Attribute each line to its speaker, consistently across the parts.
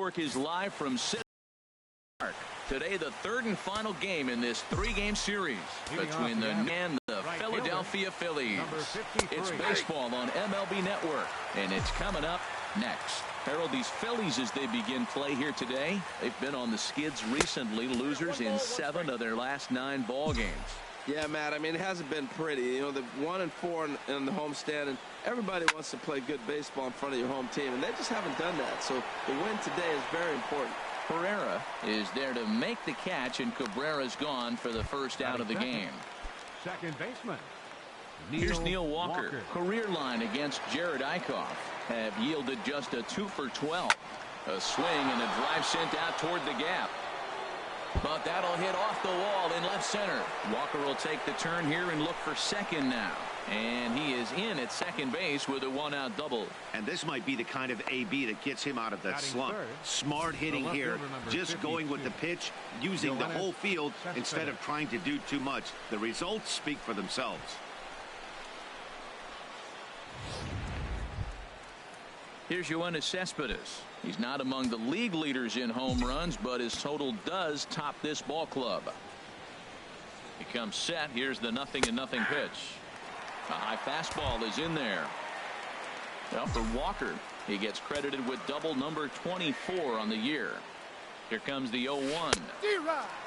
Speaker 1: Network is live from City Park. Today, the third and final game in this three-game series between the Philadelphia Phillies. It's baseball on MLB Network, and it's coming up next. Harold, these Phillies, as they begin play here today, they've been on the skids recently, losers in 7 of their last 9 ball games.
Speaker 2: Yeah, Matt, I mean, it hasn't been pretty. You know, they're 1-4 in the homestand, and everybody wants to play good baseball in front of your home team, and they just haven't done that. So the win today is very important.
Speaker 1: Pereira is there to make the catch, and Cabrera's gone for the first out of the game.
Speaker 3: Second baseman.
Speaker 1: Here's Neil Walker. Career line against Jared Eichhoff have yielded just a 2 for 12. A swing and a drive sent out toward the gap. But that'll hit off the wall in left center. Walker will take the turn here and look for second now. And he is in at second base with a 1-out double.
Speaker 4: And this might be the kind of AB that gets him out of that slump. Smart hitting here, just going with the pitch, using the whole field instead of trying to do too much. The results speak for themselves.
Speaker 1: Here's Yoenis Cespedes. He's not among the league leaders in home runs, but his total does top this ball club. He comes set. Here's the 0-0 pitch. A high fastball is in there. Well, for Walker, he gets credited with double number 24 on the year. Here comes the 0-1.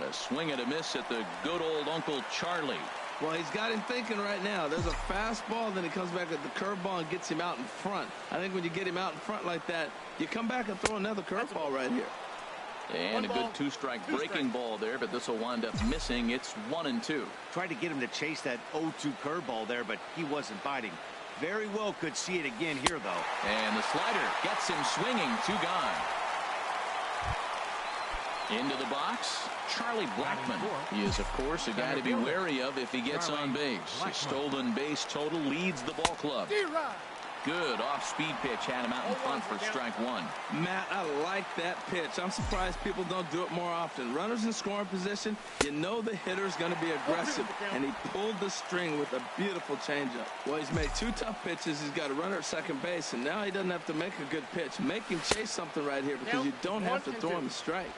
Speaker 1: A swing and a miss at the good old Uncle Charlie.
Speaker 2: Well, he's got him thinking right now. There's a fastball, then he comes back at the curveball and gets him out in front. I think when you get him out in front like that, you come back and throw another curveball right here.
Speaker 1: And a good 2-strike breaking ball there, but this will wind up missing. It's 1-2.
Speaker 4: Tried to get him to chase that 0-2 curveball there, but he wasn't biting. Very well could see it again here, though.
Speaker 1: And the slider gets him swinging. 2 gone. Into the box, Charlie Blackmon. He is, of course, a guy to be wary of if he gets on base. His stolen base total leads the ball club. Good off-speed pitch had him out in front for strike 1.
Speaker 2: Matt, I like that pitch. I'm surprised people don't do it more often. Runners in scoring position, you know the hitter's going to be aggressive, and he pulled the string with a beautiful changeup. Well, he's made 2 tough pitches. He's got a runner at second base, and now he doesn't have to make a good pitch. Make him chase something right here because you don't have to throw him a strike.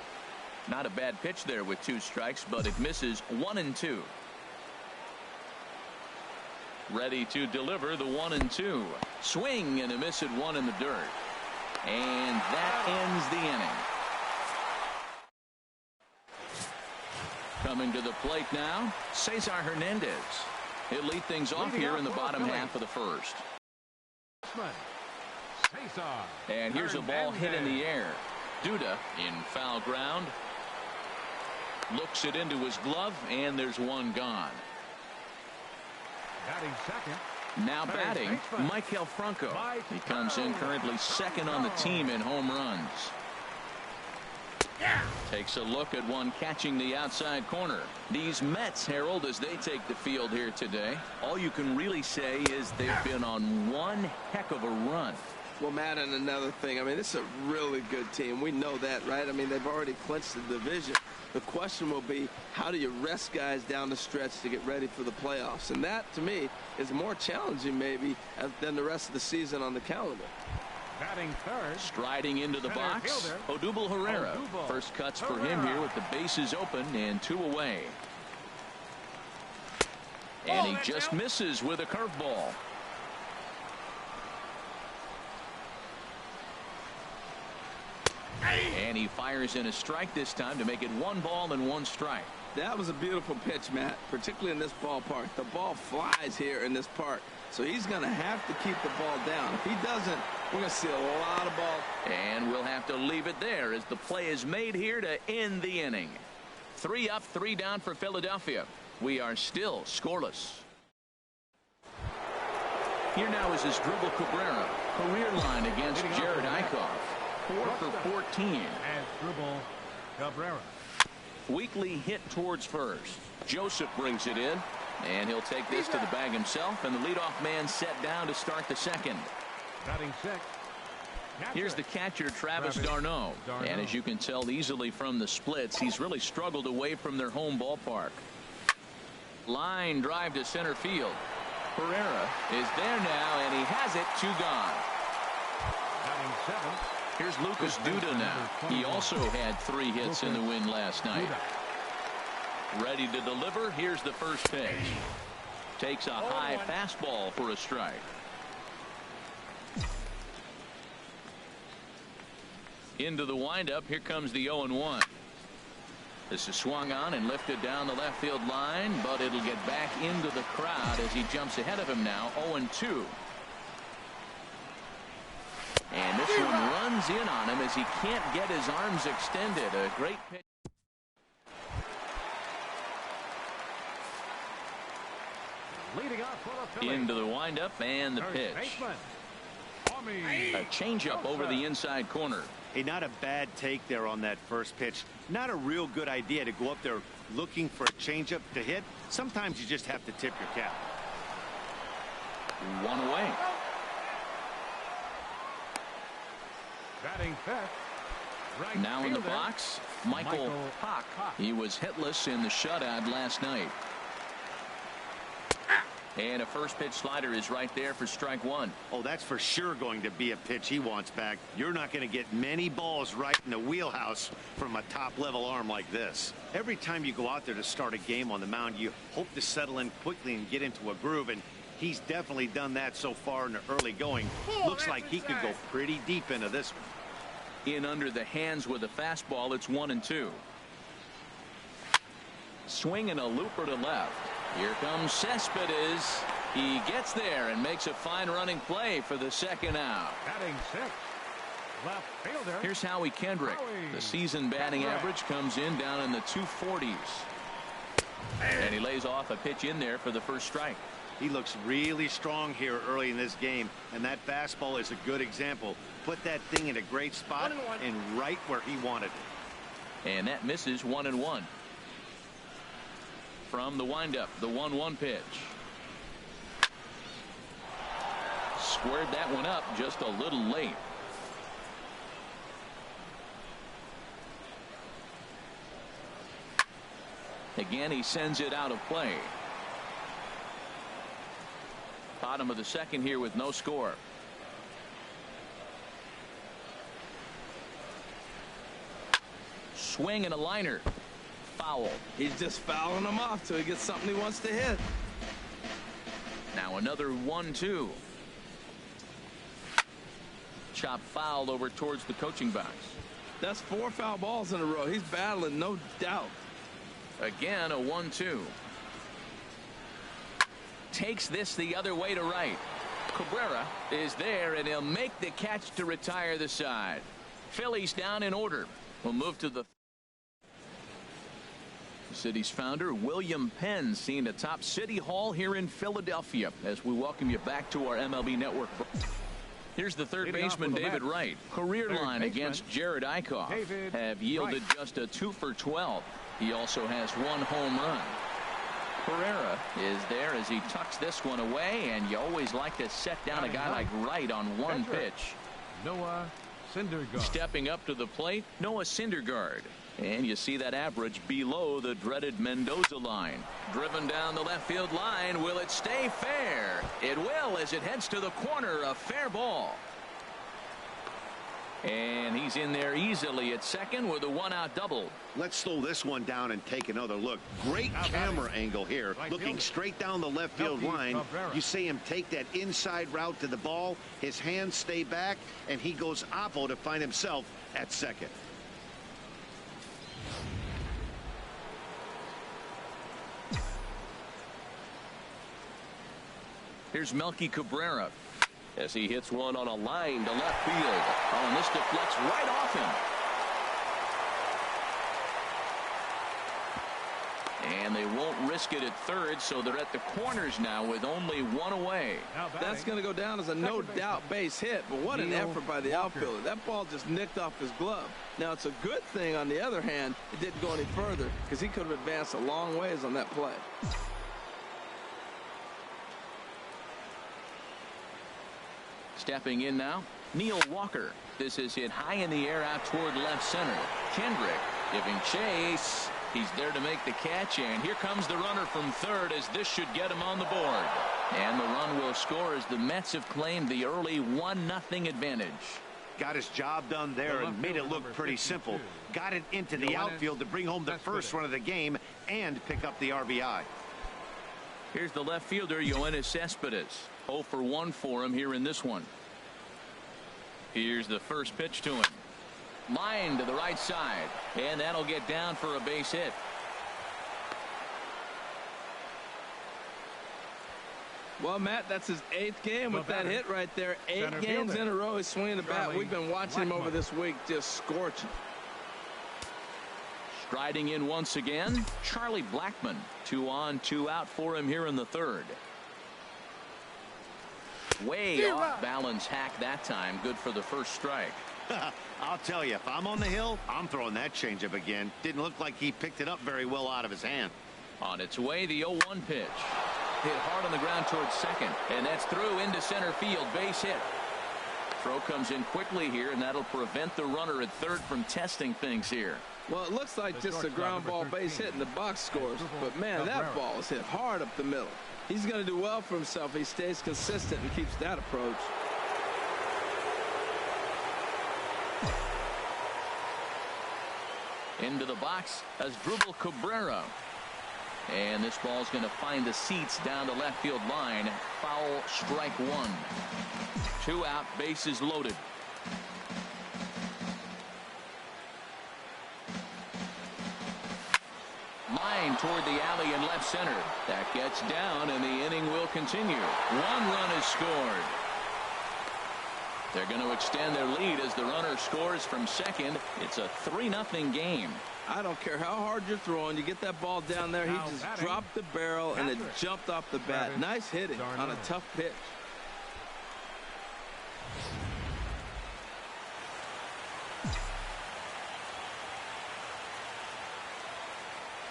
Speaker 1: Not a bad pitch there with 2 strikes, but it misses 1-2. Ready to deliver the 1-2. Swing and a miss at 1 in the dirt. And that ends the inning. Coming to the plate now, Cesar Hernandez. He'll lead things off here in the bottom half of the first. And here's a ball hit in the air. Duda in foul ground. Looks it into his glove, and there's 1 gone.
Speaker 3: Batting second.
Speaker 1: Now batting, Maikel Franco. He comes in currently second on the team in home runs. Takes a look at one catching the outside corner. These Mets, Harold, as they take the field here today, all you can really say is they've been on one heck of a run.
Speaker 2: Well, Matt, and another thing, I mean, this is a really good team. We know that, right? I mean, they've already clinched the division. The question will be, how do you rest guys down the stretch to get ready for the playoffs? And that, to me, is more challenging maybe than the rest of the season on the calendar.
Speaker 3: Batting third.
Speaker 1: Striding into the box, Odubel Herrera. First cuts for him here with the bases open and 2 away. And he just misses with a curveball. And he fires in a strike this time to make it 1 ball and 1 strike.
Speaker 2: That was a beautiful pitch, Matt, particularly in this ballpark. The ball flies here in this park, so he's going to have to keep the ball down. If he doesn't, we're going to see a lot of ball.
Speaker 1: And we'll have to leave it there as the play is made here to end the inning. 3 up, 3 down for Philadelphia. We are still scoreless. Here now is Asdrubal Cabrera. Career line against Jared Eichhoff. 4 for 14.
Speaker 3: Asdrubal Cabrera.
Speaker 1: Weekly hit towards first. Joseph brings it in, and he'll take this to the bag himself, and the leadoff man set down to start the second.
Speaker 3: Batting sixth.
Speaker 1: Here's the catcher, Travis d'Arnaud. And as you can tell easily from the splits, he's really struggled away from their home ballpark. Line drive to center field. Pereira is there now, and he has it. 2 gone.
Speaker 3: Batting seventh.
Speaker 1: Here's Lucas Duda now. He also had 3 hits in the win last night. Ready to deliver. Here's the first pitch. Takes a high fastball for a strike. Into the windup. Here comes the 0-1. This is swung on and lifted down the left field line, but it'll get back into the crowd as he jumps ahead of him now. 0-2. And this one runs in on him as he can't get his arms extended. A great pitch.
Speaker 3: Leading off for the Phillies.
Speaker 1: Into the windup and the pitch. A changeup over the inside corner.
Speaker 4: Hey, not a bad take there on that first pitch. Not a real good idea to go up there looking for a changeup to hit. Sometimes you just have to tip your cap.
Speaker 1: 1 away.
Speaker 3: Batting fifth. Right
Speaker 1: Now in the
Speaker 3: fielder,
Speaker 1: box, Michael Hawk. He was hitless in the shutout last night. And a first pitch slider is right there for strike 1.
Speaker 4: Oh, that's for sure going to be a pitch he wants back. You're not going to get many balls right in the wheelhouse from a top-level arm like this. Every time you go out there to start a game on the mound, you hope to settle in quickly and get into a groove, and he's definitely done that so far in the early going. Looks like he could go pretty deep into this one.
Speaker 1: In under the hands with a fastball. It's 1-2. Swing and a looper to left. Here comes Cespedes. He gets there and makes a fine running play for the second out.
Speaker 3: Batting sixth. Left fielder.
Speaker 1: Here's Howie Kendrick. The season batting average comes in down in the 240s. And he lays off a pitch in there for the first strike.
Speaker 4: He looks really strong here early in this game, and that fastball is a good example. Put that thing in a great spot and right where he wanted it.
Speaker 1: And that misses. 1-1. From the windup, the 1-1 pitch. Squared that one up just a little late. Again, he sends it out of play. Bottom of the second here with no score. Swing and a liner. Foul.
Speaker 2: He's just fouling them off till he gets something he wants to hit.
Speaker 1: Now another 1-2. Chop fouled over towards the coaching box.
Speaker 2: That's 4 foul balls in a row. He's battling, no doubt.
Speaker 1: Again, a 1-2. Takes this the other way to right. Cabrera is there, and he'll make the catch to retire the side. Phillies down in order. We'll move to the city's founder, William Penn, seen atop City Hall here in Philadelphia as we welcome you back to our MLB network. Here's the third baseman, David Wright. Career line against Jared Eichhoff have yielded just a 2 for 12. He also has 1 home run. Pereira is there as he tucks this one away, and you always like to set down a guy like Wright on one pitch.
Speaker 3: Noah Syndergaard.
Speaker 1: Stepping up to the plate, Noah Syndergaard. And you see that average below the dreaded Mendoza line. Driven down the left field line. Will it stay fair? It will as it heads to the corner. A fair ball. And he's in there easily at second with a 1-out double.
Speaker 4: Let's slow this one down and take another look. Great camera angle here. Looking straight down the left field line. You see him take that inside route to the ball. His hands stay back, and he goes oppo to find himself at second.
Speaker 1: Here's Melky Cabrera as he hits one on a line to left field. Oh, and this deflects right off him. And they won't risk it at third, so they're at the corners now with only 1 away.
Speaker 2: That's going to go down as a no-doubt base hit, but what an effort by the outfielder. That ball just nicked off his glove. Now, it's a good thing, on the other hand, it didn't go any further because he could have advanced a long ways on that play.
Speaker 1: Stepping in now, Neil Walker. This is hit high in the air out toward left center. Kendrick giving chase. He's there to make the catch, and here comes the runner from third as this should get him on the board. And the run will score as the Mets have claimed the early 1-0 advantage.
Speaker 4: Got his job done there and made it look pretty simple. Got it into the outfield to bring home the first run of the game and pick up the RBI.
Speaker 1: Here's the left fielder, Yoenis Cespedes. 0 for 1 for him here in this one. Here's the first pitch to him. Line to the right side, and that'll get down for a base hit.
Speaker 2: Well, Matt, that's his 8th game with that hit right there. 8 games in a row he's swinging the bat. We've been watching him over this week, just scorching.
Speaker 1: Striding in once again, Charlie Blackmon. 2 on, 2 out for him here in the 3rd. Way off balance hack that time. Good for the first strike.
Speaker 4: I'll tell you, if I'm on the hill, I'm throwing that changeup again. Didn't look like he picked it up very well out of his hand.
Speaker 1: On its way, the 0-1 pitch. Hit hard on the ground towards second, and that's through into center field. Base hit. Throw comes in quickly here, and that'll prevent the runner at third from testing things here.
Speaker 2: Well, it looks like just a ground ball base hit in the box scores, but man, that ball is hit hard up the middle. He's going to do well for himself. He stays consistent and keeps that approach.
Speaker 1: Into the box as Drupal Cabrera. And this ball's going to find the seats down the left field line. Foul, strike 1. 2 out, bases loaded. Line toward the alley in left center. That gets down, and the inning will continue. 1 run is scored. They're going to extend their lead as the runner scores from second. It's a 3-0 game.
Speaker 2: I don't care how hard you're throwing. You get that ball down there. He just dropped the barrel, and it jumped off the bat. Nice hitting on a tough pitch.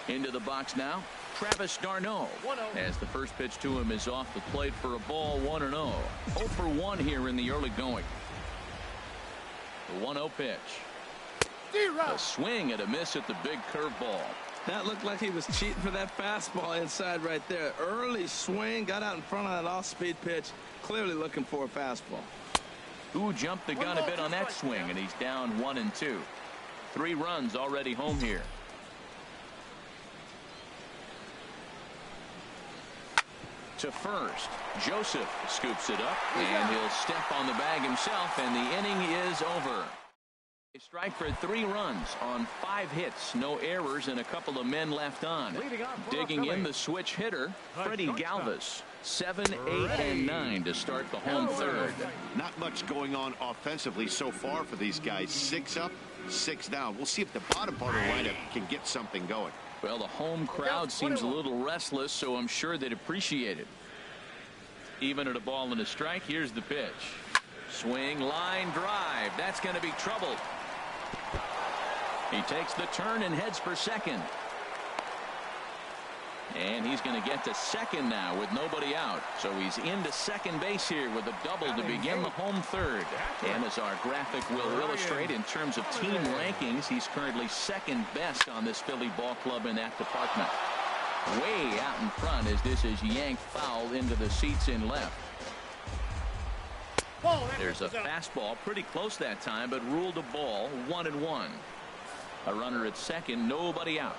Speaker 1: Into the box now, Travis d'Arnaud. As the first pitch to him is off the plate for a ball, 1-0. 0 for 1 here in the early going. The 1-0 pitch. A swing and a miss at the big curveball.
Speaker 2: That looked like he was cheating for that fastball inside right there. Early swing, got out in front of that off-speed pitch. Clearly looking for a fastball.
Speaker 1: Who jumped the gun a bit on that swing, and he's down 1-2. 3 runs already home here. To first, Joseph scoops it up, and he'll step on the bag himself, and the inning is over. A strike for 3 runs on 5 hits, no errors, and a couple of men left on. Digging in the switch hitter, Freddie Galvis. 7, 8, and 9 to start the home 3rd.
Speaker 4: Not much going on offensively so far for these guys. 6 up, 6 down. We'll see if the bottom part of the lineup can get something going.
Speaker 1: Well, the home crowd seems a little restless, so I'm sure they'd appreciate it. Even at a ball and a strike, here's the pitch. Swing, line, drive. That's going to be trouble. He takes the turn and heads for second. And he's going to get to second now with nobody out. So he's into second base here with a double to begin the home 3rd. And as our graphic will illustrate, in terms of team rankings, he's currently 2nd best on this Philly ball club in that department. Way out in front as this is yanked foul into the seats in left. There's a fastball pretty close that time, but ruled a ball. 1-1. A runner at second, nobody out.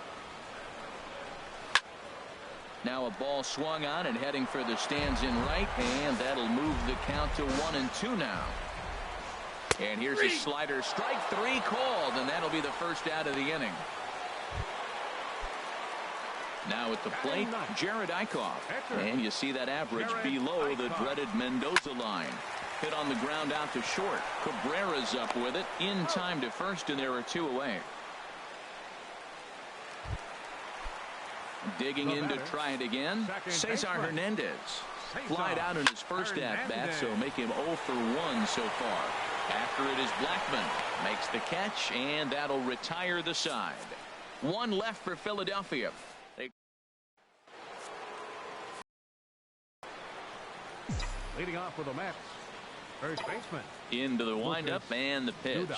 Speaker 1: Now a ball swung on and heading for the stands in right, and that'll move the count to 1-2 now. And here's a slider, strike 3 called, and that'll be the first out of the inning. Now at the plate, Jared Eichhoff, and you see that average below the dreaded Mendoza line. Hit on the ground out to short. Cabrera's up with it in time to first, and there are 2 away. Digging in to try it again, Cesar Hernandez. Flied out in his first at-bat, so make him 0 for 1 so far. After it is Blackmon. Makes the catch, and that'll retire the side. 1 left for Philadelphia.
Speaker 3: Leading off with the Mets, first baseman.
Speaker 1: Into the windup and the pitch.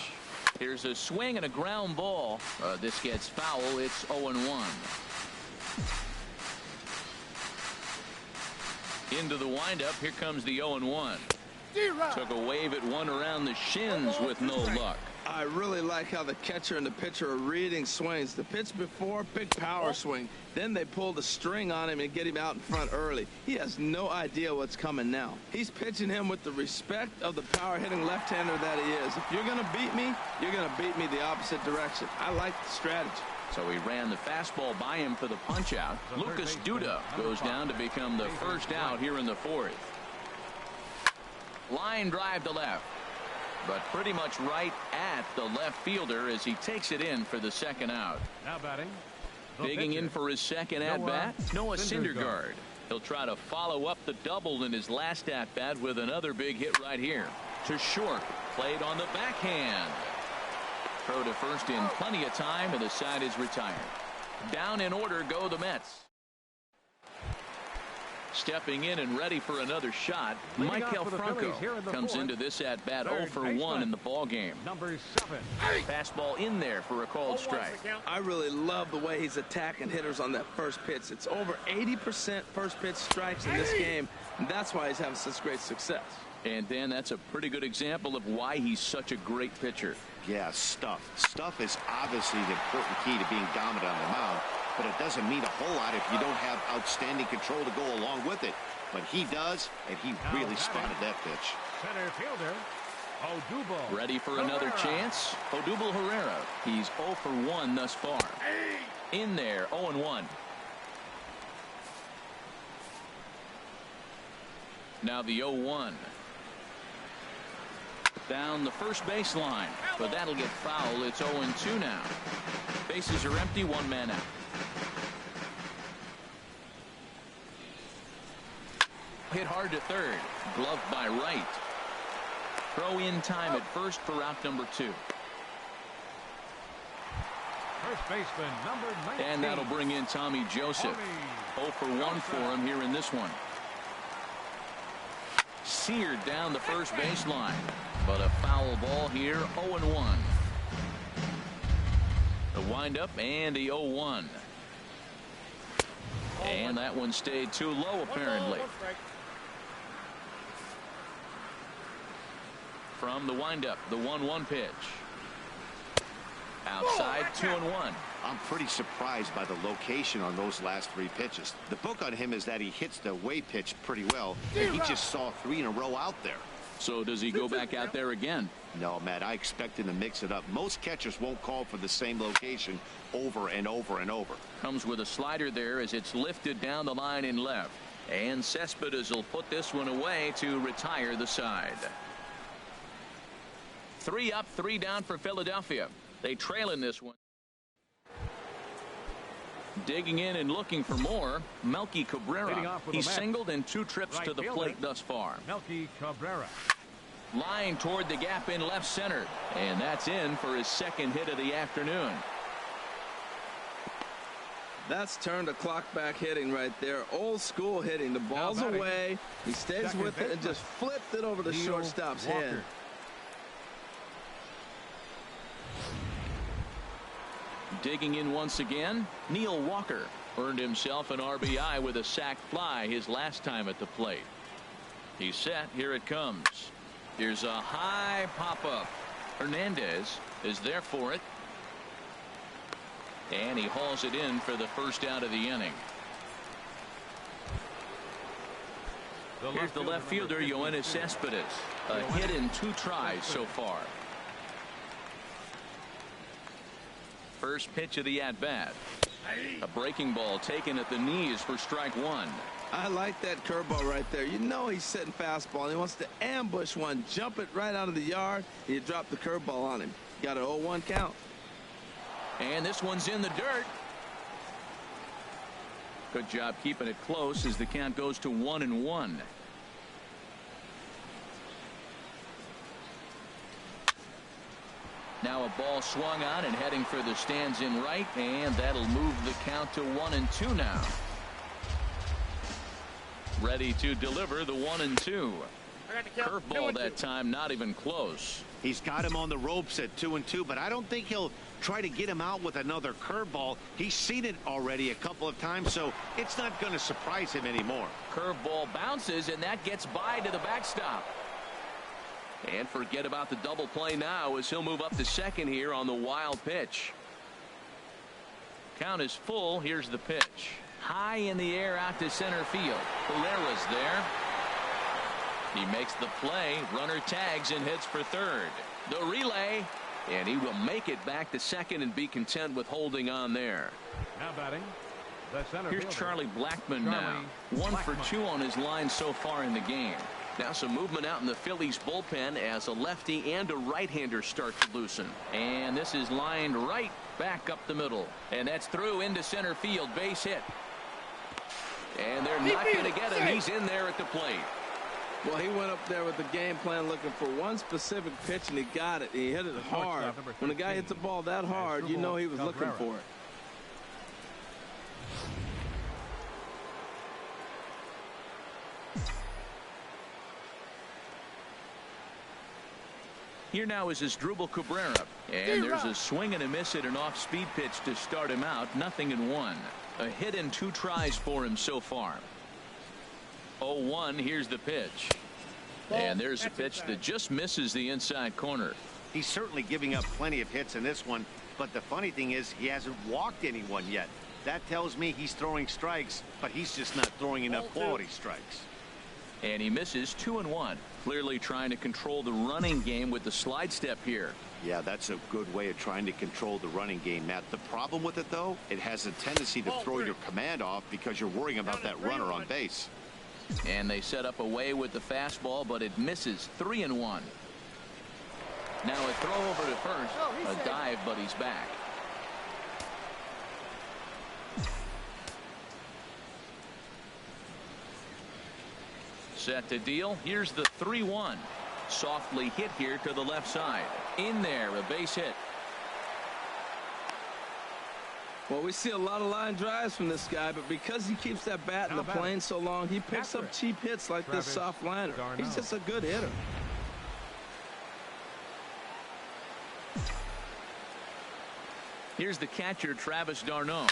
Speaker 1: Here's a swing and a ground ball. This gets foul. It's 0-1. Into the windup. Here comes the 0-1. Took a wave at one around the shins with no luck.
Speaker 2: I really like how the catcher and the pitcher are reading swings. The pitch before, big power swing. Then they pull the string on him and get him out in front early. He has no idea what's coming now. He's pitching him with the respect of the power-hitting left-hander that he is. If you're going to beat me, you're going to beat me the opposite direction. I like the strategy.
Speaker 1: So he ran the fastball by him for the punch-out. Lucas Duda goes down to become the first out here in the fourth. Line drive to left, but pretty much right at the left fielder as he takes it in for the second out.
Speaker 3: Now batting.
Speaker 1: Digging in for his second at-bat, Noah Syndergaard. He'll try to follow up the double in his last at-bat with another big hit right here. To short, played on the backhand. Throw to first in plenty of time, and the side is retired. Down in order go the Mets. Stepping in and ready for another shot, Michael Franco comes into this at bat 0 for 1 in the ball game.
Speaker 3: Number 7.
Speaker 1: Fastball in there for a called strike.
Speaker 2: I really love the way he's attacking hitters on that first pitch. It's over 80% first pitch strikes in this game, and that's why he's having such great success.
Speaker 1: And Dan, that's a pretty good example of why he's such a great pitcher.
Speaker 4: Yeah, stuff. Stuff is obviously the important key to being dominant on the mound, but it doesn't mean a whole lot if you don't have outstanding control to go along with it. But he does, and he really spotted that pitch.
Speaker 3: Center fielder, Odubel.
Speaker 1: Ready for another chance? Odubel Herrera. He's 0 for 1 thus far. In there, 0-1. Now the 0-1. Down the first baseline, but that'll get foul. It's 0-2 now. Bases are empty, one man out. Hit hard to third. Gloved by right. Throw in time at first for out number 2.
Speaker 3: First baseman, number 19.
Speaker 1: And that'll bring in Tommy Joseph. 0 for 1 for him here in this one. Seared down the first baseline, but a foul ball here. 0-1. The windup and the 0-1. And that one stayed too low apparently. From the windup, the 1-1 pitch. Outside, 2-1.
Speaker 4: I'm pretty surprised by the location on those last 3 pitches. The book on him is that he hits the away pitch pretty well, and he just saw 3 in a row out there.
Speaker 1: So does he go back out there again?
Speaker 4: No, Matt, I expect him to mix it up. Most catchers won't call for the same location over and over and over.
Speaker 1: Comes with a slider there as it's lifted down the line in left. And Cespedes will put this one away to retire the side. 3 up, 3 down for Philadelphia. They trail in this one. Digging in and looking for more, Melky Cabrera. He's singled in 2 trips to the plate thus far.
Speaker 3: Melky Cabrera.
Speaker 1: Line toward the gap in left center. And that's in for his second hit of the afternoon.
Speaker 2: That's turned the clock back hitting right there. Old school hitting. The ball's away. He stays with it and just flipped it over the shortstop's head.
Speaker 1: Digging in once again, Neil Walker earned himself an RBI with a sac fly his last time at the plate. He's set. Here it comes. Here's a high pop-up. Hernandez is there for it. And he hauls it in for the first out of the inning. Here's the left fielder, Yoenis Cespedes. A hit in 2 tries so far. First pitch of the at-bat. A breaking ball taken at the knees for strike 1.
Speaker 2: I like that curveball right there. You know he's setting fastball. And he wants to ambush one, jump it right out of the yard, and you drop the curveball on him. Got an 0-1 count.
Speaker 1: And this one's in the dirt. Good job keeping it close as the count goes to 1-1. Now a ball swung on and heading for the stands in right, and that'll move the count to 1-2 now. Ready to deliver the 1-2. Curveball that time, not even close.
Speaker 4: He's got him on the ropes at 2-2, but I don't think he'll try to get him out with another curveball. He's seen it already a couple of times, so it's not going to surprise him anymore.
Speaker 1: Curveball bounces, and that gets by to the backstop. And forget about the double play now as he'll move up to second here on the wild pitch. Count is full. Here's the pitch. High in the air out to center field. Herrera's there. He makes the play. Runner tags and heads for third. The relay. And he will make it back to second and be content with holding on there.
Speaker 3: Now batting. The center
Speaker 1: Here's
Speaker 3: fielder.
Speaker 1: Charlie Blackmon now. 1 for 2 on his line so far in the game. Now some movement out in the Phillies bullpen as a lefty and a right-hander start to loosen. And this is lined right back up the middle. And that's through into center field. Base hit. And they're not going to get him. He's in there at the plate.
Speaker 2: Well, he went up there with the game plan looking for one specific pitch, and he got it. He hit it hard. When the guy hits the ball that hard, you know he was looking for it.
Speaker 1: Here now is Asdrubal Cabrera. And there's a swing and a miss at an off-speed pitch to start him out. 0-1. A hit in 2 tries for him so far. 0-1. Here's the pitch. And there's a pitch that just misses the inside corner.
Speaker 4: He's certainly giving up plenty of hits in this one, but the funny thing is he hasn't walked anyone yet. That tells me he's throwing strikes, but he's just not throwing enough quality strikes.
Speaker 1: And he misses 2-1. Clearly trying to control the running game with the slide step here.
Speaker 4: Yeah, that's a good way of trying to control the running game, Matt. The problem with it, though, it has a tendency to throw your command off because you're worrying about that runner on base.
Speaker 1: And they set up away with the fastball, but it misses. 3-1. Now a throw over to first. A dive, but he's back. Set to deal. Here's the 3-1. Softly hit here to the left side. In there, a base hit.
Speaker 2: Well, we see a lot of line drives from this guy, but because he keeps that bat in the plane so long, he picks up cheap hits like this soft liner. He's just a good hitter.
Speaker 1: Here's the catcher, Travis d'Arnaud.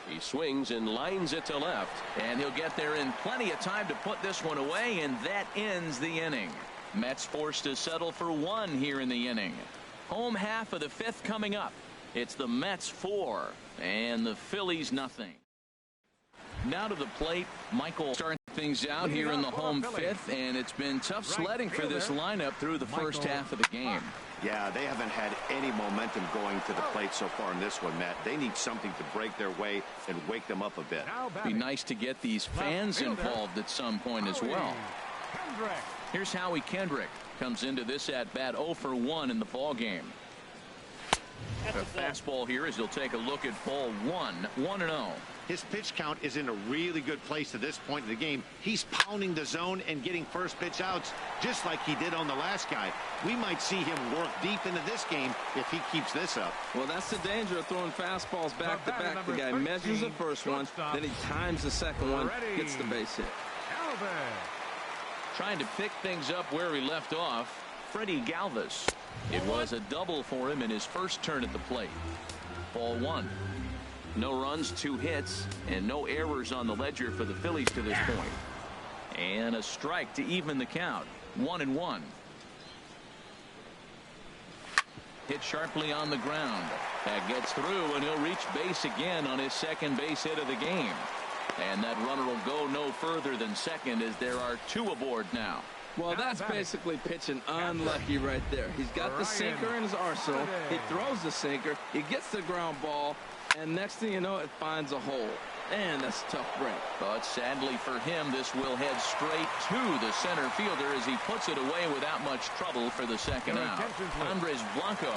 Speaker 1: He swings and lines it to left, and he'll get there in plenty of time to put this one away, and that ends the inning. Mets forced to settle for 1 here in the inning. Home half of the 5th coming up. It's the Mets 4 and the Phillies nothing. Now to the plate, Michael starting things out here in the home 5th, and it's been tough sledding for this lineup through the first half of the game.
Speaker 4: Yeah, they haven't had any momentum going to the plate so far in this one, Matt. They need something to break their way and wake them up a bit.
Speaker 1: Be nice to get these fans involved at some point as well. Here's Howie Kendrick. Comes into this at bat 0 for 1 in the ball game. A fastball here as he'll take a look at ball 1. 1-0.
Speaker 4: His pitch count is in a really good place at this point in the game. He's pounding the zone and getting first pitch outs just like he did on the last guy. We might see him work deep into this game if he keeps this up.
Speaker 2: Well, that's the danger of throwing fastballs back to back. The guy measures the first one, then he times the second one, gets the base hit.
Speaker 1: Trying to pick things up where he left off, Freddie Galvis. It was a double for him in his first turn at the plate. Ball 1. No runs, 2 hits, and no errors on the ledger for the Phillies to this point. And a strike to even the count. 1-1. Hit sharply on the ground. That gets through, and he'll reach base again on his second base hit of the game. And that runner will go no further than second as there are 2 aboard now.
Speaker 2: Well, that's basically pitching unlucky right there. He's got the sinker in his arsenal. He throws the sinker. He gets the ground ball. And next thing you know, it finds a hole. And that's a tough break.
Speaker 1: But sadly for him, this will head straight to the center fielder as he puts it away without much trouble for the second out. Andres Blanco